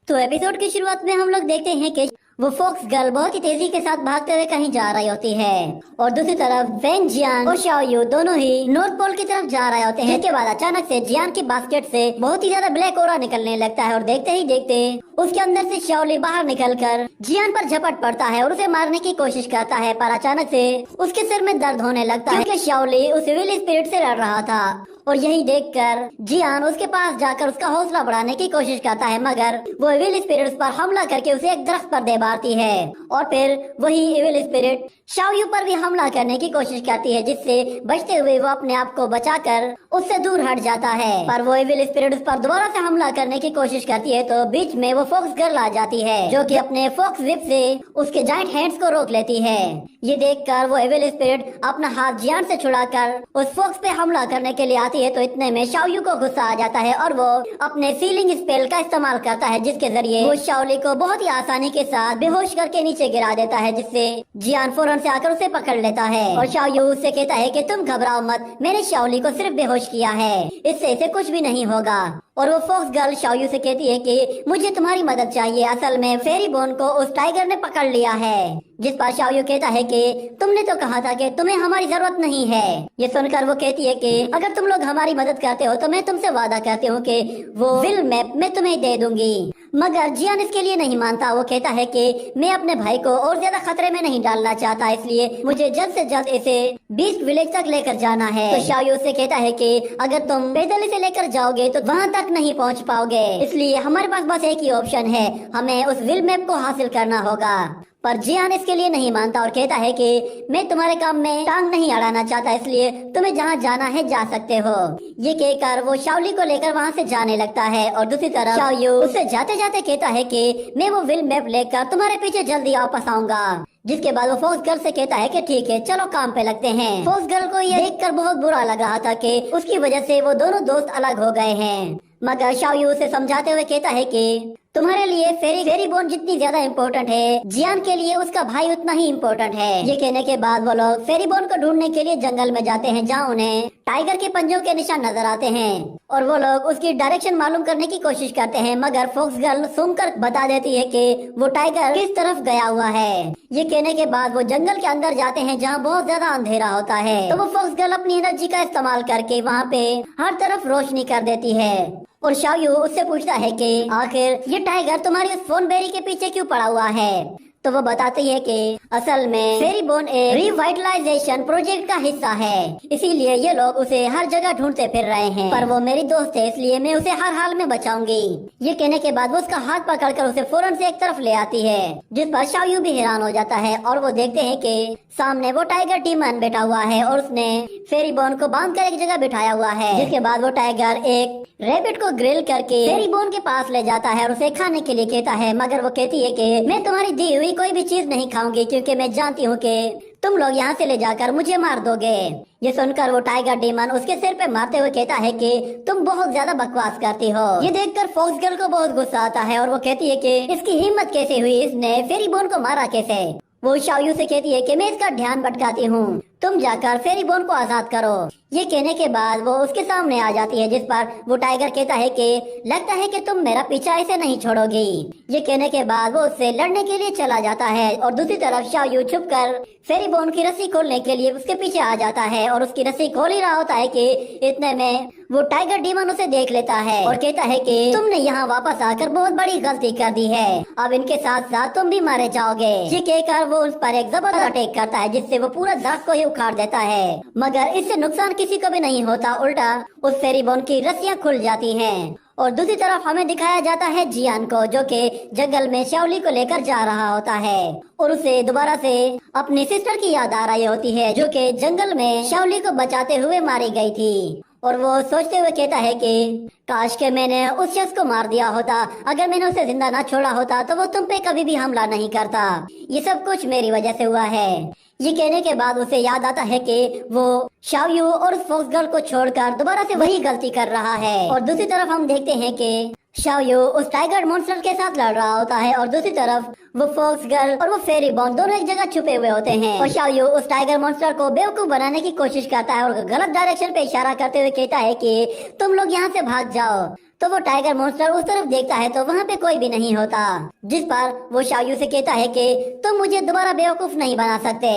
तो एपिसोड की शुरुआत में हम लोग देखते हैं कि वो फॉक्स गर्ल बहुत ही तेजी के साथ भागते हुए कहीं जा रही होती है और दूसरी तरफ वेंग जियान और शाओ यू दोनों ही नॉर्थ पोल की तरफ जा रहे होते हैं। इसके बाद अचानक से जियान की बास्केट से बहुत ही ज्यादा ब्लैक ओरा निकलने लगता है और देखते ही देखते उसके अंदर से शाओली बाहर निकलकर जियान पर झपट पड़ता है और उसे मारने की कोशिश करता है, पर अचानक से उसके सिर में दर्द होने लगता है क्योंकि शाओली उस विल स्पिरिट से लड़ रहा था। और यही देखकर जियान उसके पास जाकर उसका हौसला बढ़ाने की कोशिश करता है, मगर वो एविल स्पिरिट उस पर हमला करके उसे एक दरख्त पर दे मारती है और फिर वही एविल स्पिरिट शाओ यू पर भी हमला करने की कोशिश करती है, जिससे बचते हुए वो अपने आप को बचाकर उससे दूर हट जाता है। पर वो एविल स्पिरिट उस पर दोबारा से हमला करने की कोशिश करती है तो बीच में वो फॉक्स गर्ल आ जाती है जो कि अपने फॉक्स विप से उसके जाइंट हैंड्स को रोक लेती है। ये देखकर वो एविल स्पिरिट अपना हाथ जियान से छुड़ाकर उस फॉक्स पे हमला करने के लिए आती है तो इतने में शाओ यू को गुस्सा आ जाता है और वो अपने सीलिंग स्पेल का इस्तेमाल करता है, जिसके जरिए वो शाओली को बहुत ही आसानी के साथ बेहोश करके नीचे गिरा देता है, जिससे जियान फौरन से आकर उसे पकड़ लेता है और शाओ यू उससे कहता है कि तुम घबराओ मत, मैंने शाओली को सिर्फ बेहोश किया है, इससे इसे कुछ भी नहीं होगा। और वो फॉक्स गर्ल शाओ यू से कहती है कि मुझे तुम्हारी मदद चाहिए, असल में फेरी बोन को उस टाइगर ने पकड़ लिया है। जिस पर शाओ यू कहता है कि तुमने तो कहा था कि तुम्हें हमारी जरूरत नहीं है। ये सुनकर वो कहती है कि अगर तुम लोग हमारी मदद करते हो तो मैं तुमसे वादा करती हूँ कि वो विल मैप मैं तुम्हें दे दूंगी। मगर जियान इसके लिए नहीं मानता। वो कहता है कि मैं अपने भाई को और ज्यादा खतरे में नहीं डालना चाहता, इसलिए मुझे जल्द से जल्द इसे बीस्ट विलेज तक लेकर जाना है। तो शाओ यू से कहता है कि अगर तुम पैदल इसे लेकर जाओगे तो वहाँ तक नहीं पहुँच पाओगे, इसलिए हमारे पास बस एक ही ऑप्शन है, हमें उस विल मैप को हासिल करना होगा। पर जियान इसके लिए नहीं मानता और कहता है कि मैं तुम्हारे काम में टांग नहीं अड़ाना चाहता, इसलिए तुम्हें जहाँ जाना है जा सकते हो। ये कहकर वो शाओली को लेकर वहाँ से जाने लगता है और दूसरी तरफ शाओ यू उससे जाते जाते कहता है कि मैं वो विल मैप लेकर तुम्हारे पीछे जल्दी वापस आऊंगा। जिसके बाद वो फॉक्स गर्ल से कहता है कि ठीक है चलो काम पे लगते हैं। फॉक्स गर्ल को ये देखकर बहुत बुरा लग रहा था कि उसकी वजह से वो दोनों दोस्त अलग हो गए हैं, मगर शाओ यू उसे समझाते हुए कहता है कि तुम्हारे लिए फेरी बोन जितनी ज्यादा इम्पोर्टेंट है, जियान के लिए उसका भाई उतना ही इम्पोर्टेंट है। ये कहने के बाद वो लोग फेरी बोन को ढूंढने के लिए जंगल में जाते हैं, जहाँ उन्हें टाइगर के पंजों के निशान नजर आते हैं और वो लोग उसकी डायरेक्शन मालूम करने की कोशिश करते हैं, मगर फॉक्स गर्ल सुनकर बता देती है कि वो टाइगर किस तरफ गया हुआ है। ये कहने के बाद वो जंगल के अंदर जाते हैं जहाँ बहुत ज्यादा अंधेरा होता है। तो वो फॉक्स गर्ल अपनी एनर्जी का इस्तेमाल करके वहाँ पे हर तरफ रोशनी कर देती है और शाओ यू उससे पूछता है कि आखिर ये टाइगर तुम्हारी उस फोन बेरी के पीछे क्यों पड़ा हुआ है। तो वो बताती है कि असल में फेरी बोन एक रिवाइटलाइजेशन प्रोजेक्ट का हिस्सा है, इसीलिए ये लोग उसे हर जगह ढूंढते फिर रहे हैं, पर वो मेरी दोस्त है इसलिए मैं उसे हर हाल में बचाऊंगी। ये कहने के बाद वो उसका हाथ पकड़कर उसे फौरन से एक तरफ ले आती है, जिस पर शाओ यू भी हैरान हो जाता है और वो देखते हैं कि सामने वो टाइगर डीमन बैठा हुआ है और उसने फेरी बोन को बांध कर एक जगह बिठाया हुआ है। जिसके बाद वो टाइगर एक रैबिट को ग्रिल करके फेरी बोन के पास ले जाता है और उसे खाने के लिए कहता है, मगर वो कहती है कि मैं तुम्हारी दी हुई कोई भी चीज नहीं खाऊंगी क्योंकि मैं जानती हूँ कि तुम लोग यहाँ से ले जाकर मुझे मार दोगे। ये सुनकर वो टाइगर डीमन उसके सिर पे मारते हुए कहता है कि तुम बहुत ज्यादा बकवास करती हो। ये देखकर फॉक्स गर्ल को बहुत गुस्सा आता है और वो कहती है कि इसकी हिम्मत कैसे हुई, इसने फेरी बोन को मारा कैसे। वो शाओ यू से कहती है कि मैं इसका ध्यान भटकाती हूँ, तुम जाकर फेरी बोन को आजाद करो। ये कहने के बाद वो उसके सामने आ जाती है, जिस पर वो टाइगर कहता है कि लगता है कि तुम मेरा पीछा ऐसे नहीं छोड़ोगी। ये कहने के बाद वो उससे लड़ने के लिए चला जाता है और दूसरी तरफ शाओ यू छुपकर फेरी बोन की रस्सी खोलने के लिए उसके पीछे आ जाता है और उसकी रस्सी खोल ही रहा होता है कि इतने में वो टाइगर डीमन उसे देख लेता है और कहता है कि तुमने यहाँ वापस आकर बहुत बड़ी गलती कर दी है, अब इनके साथ साथ तुम भी मारे जाओगे। ये कहकर वो उस पर एक जबरदस्त अटैक करता है, जिससे वो पूरा दरख्त को ही उखाड़ देता है, मगर इससे नुकसान किसी को भी नहीं होता, उल्टा उस फेरी बोन की रस्सियाँ खुल जाती हैं। और दूसरी तरफ हमें दिखाया जाता है जियान को, जो कि जंगल में शाओली को लेकर जा रहा होता है और उसे दोबारा से अपनी सिस्टर की याद आ रही होती है, जो कि जंगल में शाओली को बचाते हुए मारी गई थी। और वो सोचते हुए कहता है कि काश के मैंने उस शख्स को मार दिया होता, अगर मैंने उसे जिंदा ना छोड़ा होता तो वो तुम पे कभी भी हमला नहीं करता, ये सब कुछ मेरी वजह से हुआ है। ये कहने के बाद उसे याद आता है कि वो शाओ यू और उस फॉक्स गर्ल को छोड़कर दोबारा से वही गलती कर रहा है। और दूसरी तरफ हम देखते हैं कि शाओ यू उस टाइगर मॉन्स्टर के साथ लड़ रहा होता है और दूसरी तरफ वो फॉक्स गर्ल और वो फेरी बोन दोनों एक जगह छुपे हुए होते हैं और शाओ यू उस टाइगर मॉन्स्टर को बेवकूफ बनाने की कोशिश करता है और गलत डायरेक्शन पे इशारा करते हुए कहता है कि तुम लोग यहाँ से भाग जाओ। तो वो टाइगर मॉन्स्टर उस तरफ देखता है तो वहाँ पे कोई भी नहीं होता, जिस पर वो शाओयू से कहता है कि तुम मुझे दोबारा बेवकूफ नहीं बना सकते।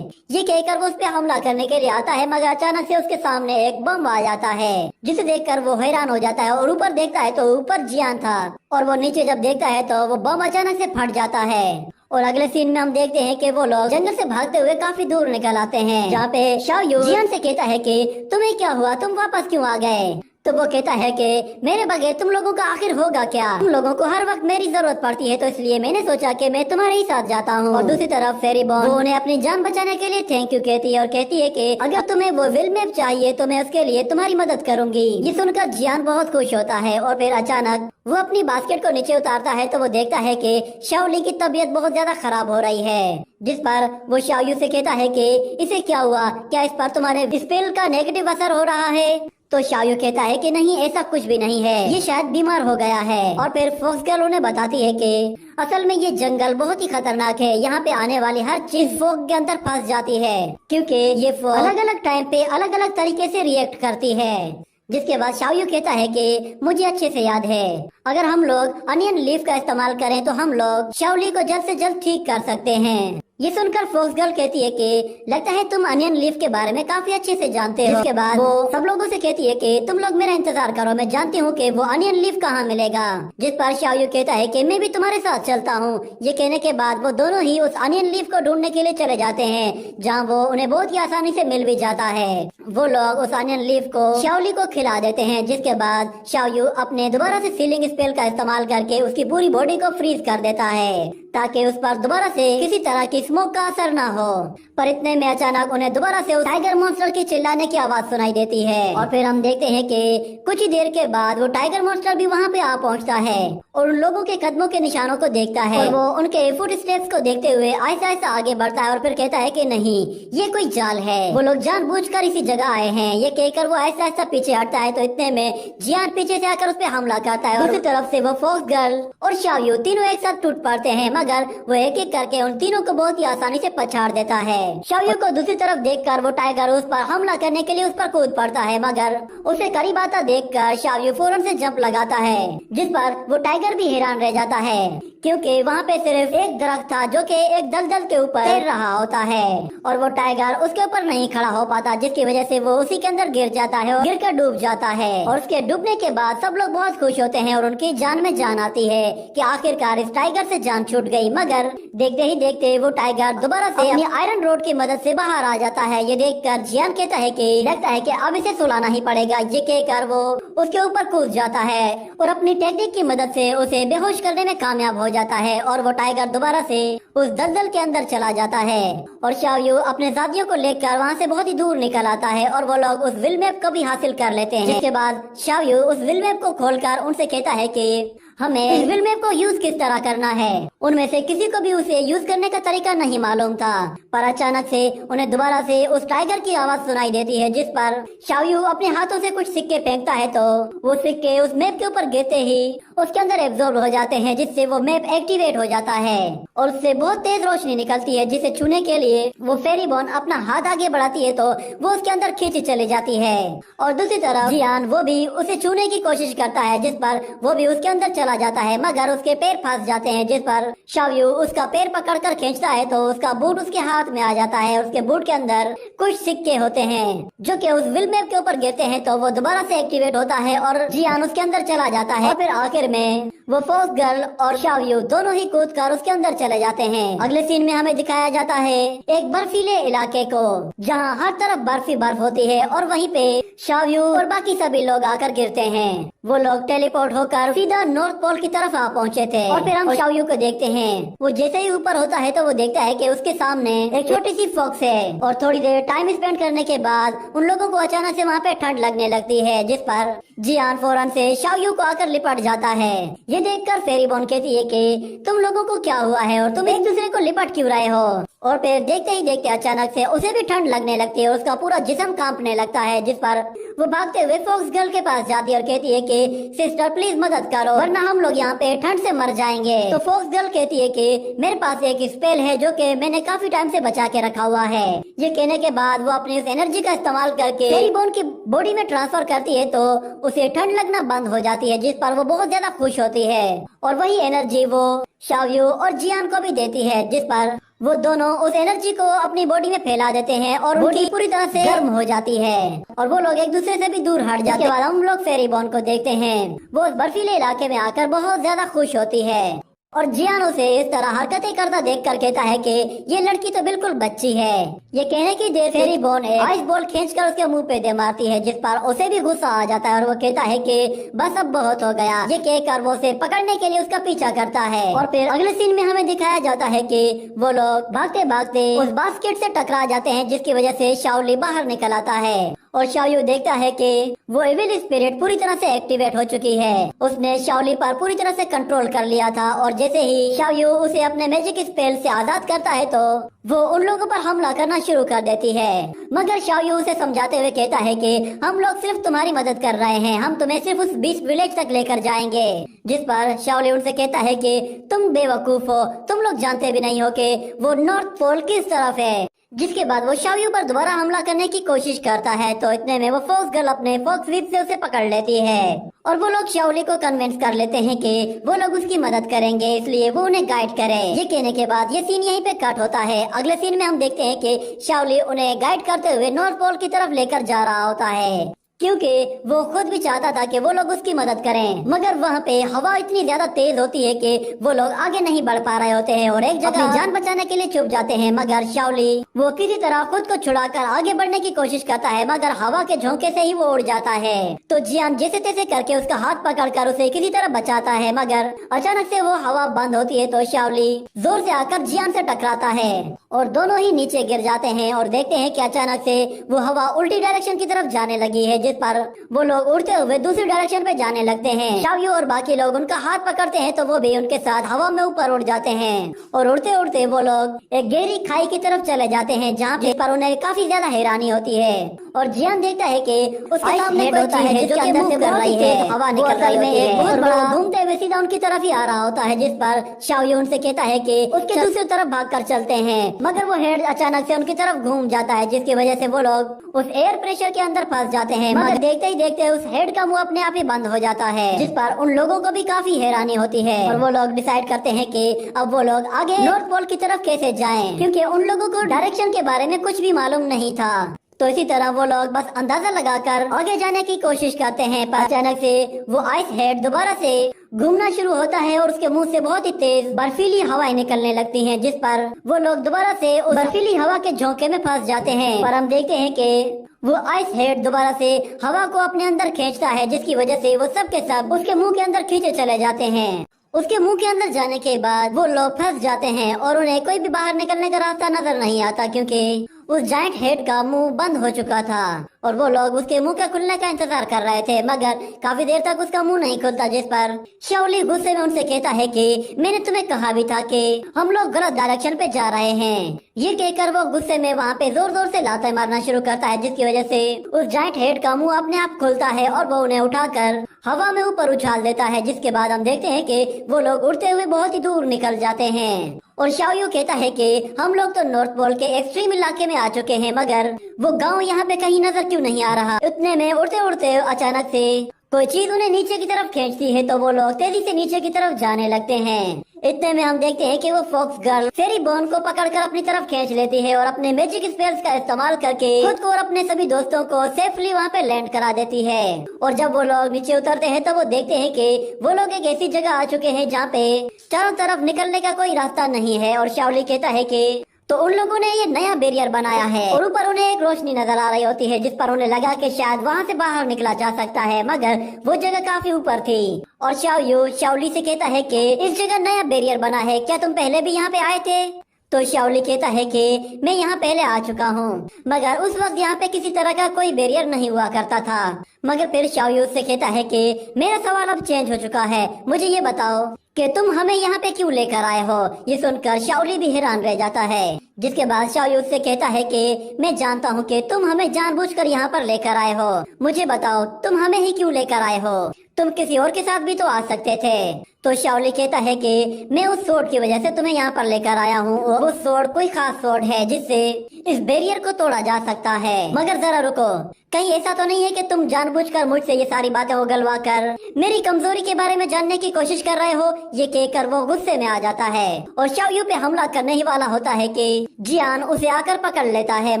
ये कहकर वो उस पे हमला करने के लिए आता है, मगर अचानक से उसके सामने एक बम आ जाता है, जिसे देखकर वो हैरान हो जाता है और ऊपर देखता है तो ऊपर जियान था, और वो नीचे जब देखता है तो वो बम अचानक से फट जाता है। और अगले सीन में हम देखते हैं कि वो लोग जंगल से भागते हुए काफी दूर निकल आते हैं, जहाँ पे शाओयू जियान से कहता है कि तुम्हें क्या हुआ, तुम वापस क्यों आ गए। तो वो कहता है कि मेरे बगैर तुम लोगों का आखिर होगा क्या, तुम लोगों को हर वक्त मेरी जरूरत पड़ती है, तो इसलिए मैंने सोचा कि मैं तुम्हारे ही साथ जाता हूँ। और दूसरी तरफ फेरी बॉन वो उन्हें अपनी जान बचाने के लिए थैंक यू कहती है और कहती है कि अगर तुम्हें वो विल मैप चाहिए तो मैं उसके लिए तुम्हारी मदद करूंगी। ये सुनकर जियान बहुत खुश होता है और फिर अचानक वो अपनी बास्केट को नीचे उतारता है तो वो देखता है कि शाओली की तबीयत बहुत ज्यादा खराब हो रही है, जिस पर वो शाओयू से कहता है कि इसे क्या हुआ, क्या इस पर तुम्हारे स्पेल का नेगेटिव असर हो रहा है। तो शाओयू कहता है कि नहीं, ऐसा कुछ भी नहीं है, ये शायद बीमार हो गया है। और फिर फॉक्स गर्ल उन्हें बताती है कि असल में ये जंगल बहुत ही खतरनाक है, यहाँ पे आने वाली हर चीज फॉग के अंदर फंस जाती है, क्योंकि ये फॉग अलग अलग टाइम पे अलग अलग तरीके से रिएक्ट करती है। जिसके बाद शाओयू कहता है कि मुझे अच्छे से याद है, अगर हम लोग अनियन लीफ का इस्तेमाल करें तो हम लोग शाओली को जल्द से जल्द ठीक कर सकते हैं। ये सुनकर फॉक्स गर्ल कहती है कि लगता है तुम अनियन लीफ के बारे में काफी अच्छे से जानते हो। इसके बाद वो सब लोगों से कहती है कि तुम लोग मेरा इंतजार करो, मैं जानती हूँ कि वो अनियन लीफ कहाँ मिलेगा। जिस पर शाओयू कहता है कि मैं भी तुम्हारे साथ चलता हूँ। ये कहने के बाद वो दोनों ही उस अनियन लीफ को ढूंढने के लिए चले जाते हैं, जहाँ वो उन्हें बहुत ही आसानी से मिल भी जाता है। वो लोग उस अनियन लीफ को शाओली को खिला देते हैं, जिसके बाद शाओयू अपने दोबारा से सीलिंग स्पेल का इस्तेमाल करके उसकी पूरी बॉडी को फ्रीज कर देता है, ताकि उस पर दोबारा से किसी तरह की स्मोक का असर न हो। पर इतने में अचानक उन्हें दोबारा से उस टाइगर मॉन्स्टर की चिल्लाने की आवाज सुनाई देती है, और फिर हम देखते हैं कि कुछ ही देर के बाद वो टाइगर मॉन्स्टर भी वहाँ पे आ पहुँचता है और उन लोगों के कदमों के निशानों को देखता है। और वो उनके फुट स्टेप्स को देखते हुए आहिस्ता आहिस्ता आगे बढ़ता है और फिर कहता है कि नहीं, ये कोई जाल है, वो लोग जानबूझकर इसी जगह आए हैं। ये कहकर वो आहिस्ता आहिस्ता पीछे हटता है, तो इतने में जियान पीछे से आकर उस पर हमला करता है और दूसरी तरफ से वो फॉक्स गर्ल और शाओयू तीनों एक साथ टूट पड़ते हैं, मगर वो एक एक करके उन तीनों को बहुत ही आसानी से पछाड़ देता है। शाओयू को दूसरी तरफ देखकर वो टाइगर उस पर हमला करने के लिए उस पर कूद पड़ता है, मगर उसे करीब आता देखकर शाओयू फौरन से जंप लगाता है, जिस पर वो टाइगर भी हैरान रह जाता है, क्योंकि वहाँ पे सिर्फ एक दरख्त था जो कि एक दलदल के ऊपर तैर रहा होता है और वो टाइगर उसके ऊपर नहीं खड़ा हो पाता, जिसकी वजह से वो उसी के अंदर गिर जाता है और गिर कर डूब जाता है। और उसके डूबने के बाद सब लोग बहुत खुश होते हैं और उनकी जान में जान आती है कि आखिरकार इस टाइगर से जान छूट गई। मगर देखते ही देखते वो टाइगर दोबारा से अपनी आयरन रोड की मदद से बाहर आ जाता है। ये देखकर जियान कहता है कि लगता है कि अब इसे सुलाना ही पड़ेगा। ये कहकर वो उसके ऊपर कूद जाता है और अपनी टेक्निक की मदद से उसे बेहोश करने में कामयाब हो जाता है और वो टाइगर दोबारा से उस दलदल के अंदर चला जाता है और शाओयू अपने साथियों को लेकर वहाँ से बहुत ही दूर निकल आता है और वो लोग उस विल मैप को भी हासिल कर लेते हैं। जिसके बाद शाओयू उस विल मैप को खोलकर उनसे कहता है कि हमें इस विल मैप को यूज किस तरह करना है। उनमें से किसी को भी उसे यूज करने का तरीका नहीं मालूम था, पर अचानक से उन्हें दोबारा से उस टाइगर की आवाज सुनाई देती है, जिस पर शाओयू अपने हाथों से कुछ सिक्के फेंकता है तो वो सिक्के उस मैप के ऊपर गिरते ही उसके अंदर एब्जॉर्ब हो जाते हैं, जिससे वो मैप एक्टिवेट हो जाता है और उससे बहुत तेज रोशनी निकलती है, जिसे छूने के लिए वो फेरी बॉन अपना हाथ आगे बढ़ाती है तो वो उसके अंदर खींची चली जाती है। और दूसरी तरफ जियान वो भी उसे छूने की कोशिश करता है, जिस पर वो भी उसके अंदर चला जाता है, मगर उसके पैर फंस जाते हैं, जिस पर शाओयू उसका पैर पकड़कर खींचता है तो उसका बूट उसके हाथ में आ जाता है और उसके बूट के अंदर कुछ सिक्के होते हैं जो कि उस विल मैप के ऊपर गिरते हैं, तो वो दोबारा से एक्टिवेट होता है और जियान उसके अंदर चला जाता है। और फिर आखिर में वो फॉक्स गर्ल और शाओयू दोनों ही कूदकर उसके अंदर चले जाते हैं। अगले सीन में हमें दिखाया जाता है एक बर्फीले इलाके को, जहाँ हर तरफ बर्फ ही बर्फ होती है और वहीं पे शाओयू और बाकी सभी लोग आकर गिरते हैं। वो लोग टेलीपोर्ट होकर सीधा नॉर्थ पोल की तरफ आ पहुँचे थे और फिर हम शाओयू को देखते हैं। वो जैसे ही ऊपर होता है तो वो देखता है कि उसके सामने एक छोटी सी फॉक्स है और थोड़ी देर टाइम स्पेंड करने के बाद उन लोगों को अचानक से वहाँ पे ठंड लगने लगती है, जिस पर जियान फौरन से शाओयू को आकर लिपट जाता है। ये देखकर फेरी बॉन कहती है कि तुम लोगों को क्या हुआ है और तुम एक दूसरे को लिपट क्यों रहे हो। और फिर देखते ही देखते अचानक से उसे भी ठंड लगने लगती है और उसका पूरा जिस्म कांपने लगता है, जिस पर वो भागते हुए फॉक्स गर्ल के पास जाती है और कहती है कि सिस्टर प्लीज मदद करो वरना हम लोग यहाँ पे ठंड से मर जाएंगे। तो फॉक्स गर्ल कहती है कि मेरे पास एक स्पेल है जो कि मैंने काफी टाइम से बचा के रखा हुआ है। ये कहने के बाद वो अपनी उस एनर्जी का इस्तेमाल करके फेरी बॉन की बॉडी में ट्रांसफर करती है तो उसे ठंड लगना बंद हो जाती है, जिस पर वो बहुत ज्यादा खुश होती है। और वही एनर्जी वो शाओयू और जियान को भी देती है, जिस पर वो दोनों उस एनर्जी को अपनी बॉडी में फैला देते हैं और बॉडी पूरी तरह से गर्म हो जाती है और वो लोग एक दूसरे से भी दूर हट जाते हैं। उसके बाद हम लोग फेरी बॉन को देखते हैं। वो उस बर्फीले इलाके में आकर बहुत ज्यादा खुश होती है और जियान उसे इस तरह हरकतें करता देखकर कहता है कि ये लड़की तो बिल्कुल बच्ची है। ये कहने की देर फेरी बॉन एक आइस बॉल खींचकर उसके मुंह पे दे मारती है, जिस पर उसे भी गुस्सा आ जाता है और वो कहता है कि बस अब बहुत हो गया। ये कहकर वो उसे पकड़ने के लिए उसका पीछा करता है और फिर अगले सीन में हमें दिखाया जाता है कि वो लोग भागते भागते उस बास्केट से टकरा जाते हैं, जिसकी वजह से शाओली बाहर निकल आता है और शाओयू देखता है कि वो एविल स्पिरिट पूरी तरह से एक्टिवेट हो चुकी है। उसने शाओली पर पूरी तरह से कंट्रोल कर लिया था और जैसे ही शाओयू उसे अपने मैजिक स्पेल से आजाद करता है तो वो उन लोगों पर हमला करना शुरू कर देती है। मगर शाओयू उसे समझाते हुए कहता है कि हम लोग सिर्फ तुम्हारी मदद कर रहे हैं, हम तुम्हें सिर्फ उस बीच विलेज तक लेकर जाएंगे। जिस पर शाओली उनसे कहता है कि तुम बेवकूफ हो, तुम लोग जानते भी नहीं हो कि वो नॉर्थ पोल किस तरफ है। जिसके बाद वो शाओयू पर दोबारा हमला करने की कोशिश करता है तो इतने में वो फॉक्स गर्ल अपने फॉक्स व्हिप से उसे पकड़ लेती है और वो लोग शाओली को कन्विंस कर लेते हैं कि वो लोग उसकी मदद करेंगे, इसलिए वो उन्हें गाइड करे। ये कहने के बाद ये सीन यहीं पे कट होता है। अगले सीन में हम देखते हैं कि शाओली उन्हें गाइड करते हुए नॉर्थ पोल की तरफ लेकर जा रहा होता है, क्योंकि वो खुद भी चाहता था कि वो लोग उसकी मदद करें। मगर वहाँ पे हवा इतनी ज्यादा तेज होती है कि वो लोग आगे नहीं बढ़ पा रहे होते हैं और एक जगह जान बचाने के लिए छुप जाते हैं। मगर शाओली वो किसी तरह खुद को छुड़ाकर आगे बढ़ने की कोशिश करता है, मगर हवा के झोंके से ही वो उड़ जाता है। तो जियान जैसे तैसे करके उसका हाथ पकड़कर उसे किसी तरह बचाता है, मगर अचानक से वो हवा बंद होती है तो शाओली जोर से आकर जियान से टकराता है और दोनों ही नीचे गिर जाते हैं और देखते हैं कि अचानक से वो हवा उल्टी डायरेक्शन की तरफ जाने लगी है, जिस पर वो लोग उड़ते हुए दूसरी डायरेक्शन पे जाने लगते हैं। शाओयू और बाकी लोग उनका हाथ पकड़ते हैं तो वो भी उनके साथ हवा में ऊपर उड़ जाते हैं और उड़ते उड़ते वो लोग एक गहरी खाई की तरफ चले जाते हैं, जहाँ पर उन्हें काफी ज्यादा हैरानी होती है। और जियान देखता है कि उसके सामने कोई होता है जो अंदर से कर रही है, हवा निकल रही होती है, बहुत बड़ा घूमते हुए सीधा उनकी तरफ ही आ रहा होता है, जिस पर शाओयू उनसे कहता है कि उसके दूसरी तरफ भागकर चलते हैं। मगर वो हेड अचानक से उनकी तरफ घूम जाता है, जिसकी वजह से वो लोग उस एयर प्रेशर के अंदर फंस जाते हैं। मगर देखते ही देखते उस हेड का मुंह अपने आप ही बंद हो जाता है, जिस पर उन लोगों को भी काफी हैरानी होती है और वो लोग डिसाइड करते हैं कि अब वो लोग आगे नॉर्थ पोल की तरफ कैसे जाएं, क्योंकि उन लोगों को डायरेक्शन के बारे में कुछ भी मालूम नहीं था। तो इसी तरह वो लोग बस अंदाजा लगाकर आगे जाने की कोशिश करते हैं, पर अचानक से वो आइस हेड दोबारा से घूमना शुरू होता है और उसके मुंह से बहुत ही तेज बर्फीली हवाएं निकलने लगती हैं, जिस पर वो लोग दोबारा से उस बर्फीली हवा के झोंके में फंस जाते हैं। पर हम देखते हैं कि वो आइस हेड दोबारा से हवा को अपने अंदर खींचता है, जिसकी वजह से वो सब के सब उसके मुंह के अंदर खींचे चले जाते हैं। उसके मुंह के अंदर जाने के बाद वो लोग फंस जाते हैं और उन्हें कोई भी बाहर निकलने का रास्ता नजर नहीं आता, क्योंकि उस जायंट हेड का मुंह बंद हो चुका था और वो लोग उसके मुंह के खुलने का इंतजार कर रहे थे, मगर काफी देर तक उसका मुंह नहीं खुलता। जिस पर शाओली गुस्से में उनसे कहता है कि मैंने तुम्हें कहा भी था कि हम लोग गलत डायरेक्शन पे जा रहे हैं। ये कहकर वो गुस्से में वहाँ पे जोर जोर से लातें मारना शुरू करता है, जिसकी वजह से उस जायंट हेड का मुंह अपने आप खुलता है और वो उन्हें उठाकर हवा में ऊपर उछाल देता है। जिसके बाद हम देखते हैं कि वो लोग उड़ते हुए बहुत ही दूर निकल जाते हैं और शाओयू कहता है कि हम लोग तो नॉर्थ पोल के एक्सट्रीम इलाके में आ चुके हैं, मगर वो गांव यहाँ पे कहीं नजर क्यों नहीं आ रहा। इतने में उड़ते उड़ते अचानक से कोई चीज उन्हें नीचे की तरफ खींचती है तो वो लोग तेजी से नीचे की तरफ जाने लगते हैं। इतने में हम देखते हैं कि वो फॉक्स गर्ल फेरी बॉन को पकड़कर अपनी तरफ खींच लेती है और अपने मैजिक स्पेल्स का इस्तेमाल करके खुद को और अपने सभी दोस्तों को सेफली वहाँ पे लैंड करा देती है। और जब वो लोग नीचे उतरते हैं तो वो देखते हैं कि वो लोग एक ऐसी जगह आ चुके हैं जहाँ पे चारों तरफ निकलने का कोई रास्ता नहीं है। और शाओली कहता है कि तो उन लोगों ने ये नया बैरियर बनाया है और ऊपर उन्हें एक रोशनी नजर आ रही होती है, जिस पर उन्हें लगा कि शायद वहाँ से बाहर निकला जा सकता है, मगर वो जगह काफी ऊपर थी। और शाओयू शाओली से कहता है कि इस जगह नया बैरियर बना है, क्या तुम पहले भी यहाँ पे आए थे? तो शाओली कहता है कि मैं यहाँ पहले आ चुका हूँ, मगर उस वक्त यहाँ पे किसी तरह का कोई बैरियर नहीं हुआ करता था। मगर फिर शाओयू से कहता है कि मेरा सवाल अब चेंज हो चुका है, मुझे ये बताओ कि तुम हमें यहाँ पे क्यों लेकर आए हो। ये सुनकर शाओली भी हैरान रह जाता है, जिसके बाद शाओयू से कहता है कि मैं जानता हूँ कि तुम हमें जानबूझकर यहाँ पर लेकर आए हो, मुझे बताओ तुम हमें ही क्यों लेकर आए हो, तुम किसी और के साथ भी तो आ सकते थे। तो शाओली कहता है कि मैं उस सोड की वजह से तुम्हें यहाँ पर लेकर आया हूँ। वो सोड कोई खास सोड है जिससे इस बैरियर को तोड़ा जा सकता है। मगर जरा रुको, कहीं ऐसा तो नहीं है कि तुम जानबूझकर मुझसे ये सारी बातें उगलवा कर मेरी कमजोरी के बारे में जानने की कोशिश कर रहे हो? ये कहकर वो गुस्से में आ जाता है और शाओयू पे हमला करने ही वाला होता है कि जियान उसे आकर पकड़ लेता है,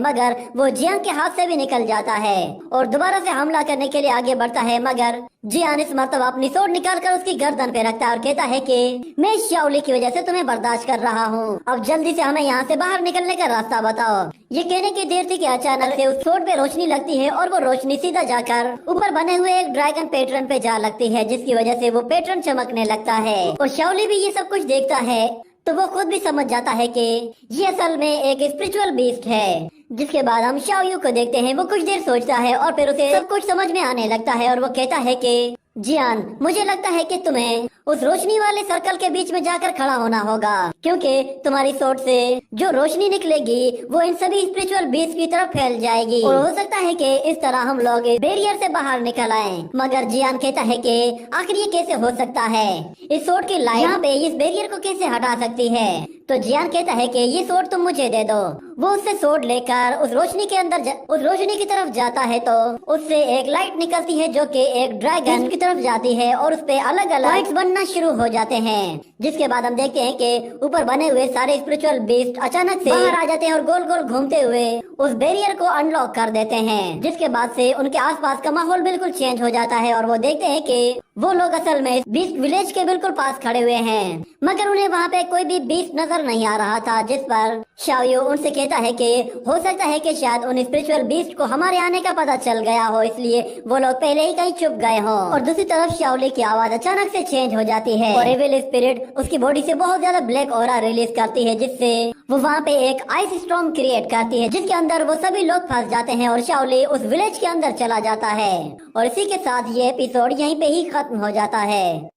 मगर वो जियान के हाथ से भी निकल जाता है और दोबारा से हमला करने के लिए आगे बढ़ता है। मगर जियान इस मर्तबा अपनी सोड निकालकर उसकी गर्दन पे रखता है और कहता है कि मैं शाओली की वजह से तुम्हें बर्दाश्त कर रहा हूँ, अब जल्दी से हमें यहाँ से बाहर निकलने का रास्ता बताओ। ये कहने की देर थी कि अचानक से उस सोड पे रोशनी लगती है और वो रोशनी सीधा जाकर ऊपर बने हुए एक ड्रैगन पैटर्न पे जा लगती है, जिसकी वजह से वो पैटर्न चमकने लगता है और शाओली भी ये सब कुछ देखता है तो वो खुद भी समझ जाता है कि ये असल में एक स्पिरिचुअल बीस्ट है। जिसके बाद हम शाओयू को देखते हैं, वो कुछ देर सोचता है और फिर उसे सब कुछ समझ में आने लगता है और वो कहता है कि जियान, मुझे लगता है कि तुम्हें उस रोशनी वाले सर्कल के बीच में जाकर खड़ा होना होगा, क्योंकि तुम्हारी सोच से जो रोशनी निकलेगी वो इन सभी स्पिरिचुअल बीस्ट की तरफ फैल जाएगी और हो सकता है कि इस तरह हम लोग इस बैरियर से बाहर निकल आए। मगर जियान कहता है कि आखिर ये कैसे हो सकता है, इस सोड की लाइट यहाँ पे इस बैरियर को कैसे हटा सकती है? तो जियान कहता है कि ये सोड तुम मुझे दे दो। वो उससे सोड लेकर उस रोशनी के अंदर उस रोशनी की तरफ जाता है तो उससे एक लाइट निकलती है जो कि एक ड्रैगन की तरफ जाती है और उस पे अलग अलग लाइट्स बनना शुरू हो जाते हैं। जिसके बाद हम देखते हैं कि ऊपर बने हुए सारे स्पिरिचुअल बीस्ट अचानक से बाहर आ जाते हैं और गोल गोल घूमते हुए उस बैरियर को अनलॉक कर देते हैं। जिसके बाद से उनके आसपास का माहौल बिल्कुल चेंज हो जाता है और वो देखते हैं कि वो लोग असल में बीस्ट विलेज के बिल्कुल पास खड़े हुए हैं, मगर उन्हें वहाँ पे कोई भी बीस्ट नजर नहीं आ रहा था। जिस पर शाओयू उनसे कहता है कि हो सकता है कि शायद उन स्पिरिचुअल बीस्ट को हमारे आने का पता चल गया हो, इसलिए वो लोग पहले ही कहीं छुप गए हो। और दूसरी तरफ शाओली की आवाज अचानक से चेंज हो जाती है और एविल स्पिरिट उसकी बॉडी से बहुत ज्यादा ब्लैक ऑरा रिलीज करती है, जिससे वो वहाँ पे एक आइस स्टॉर्म क्रिएट करती है, जिसके अंदर वो सभी लोग फंस जाते हैं और शाओली उस विलेज के अंदर चला जाता है। और इसी के साथ ये एपिसोड यहीं पे ही खत्म हो जाता है।